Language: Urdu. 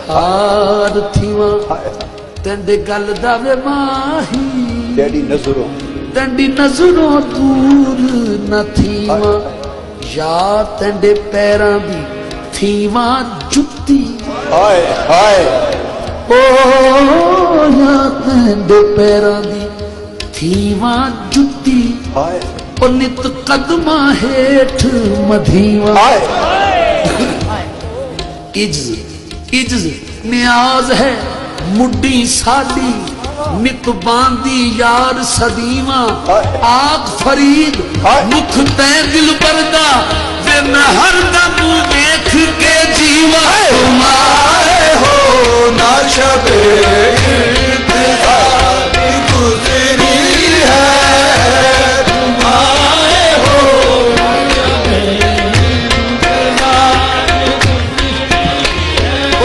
ہار تھیواں تینڈے گل دا وے ماہی تیری نظروں تینڈی نظروں دور نہ تھیواں یا تینڈے پیراں دی تھیواں جتی ہائے ہائے او یا تینڈے پیراں دی تھیواں جتی ہائے او نت قدمہ ہیٹھ مدھیواں عجز نیاز ہے مڈی ساڈی نت باندی یار صدیواں آگ فرید مکھ تے دل بردا تے میں ہر دم دیکھ کے جیواں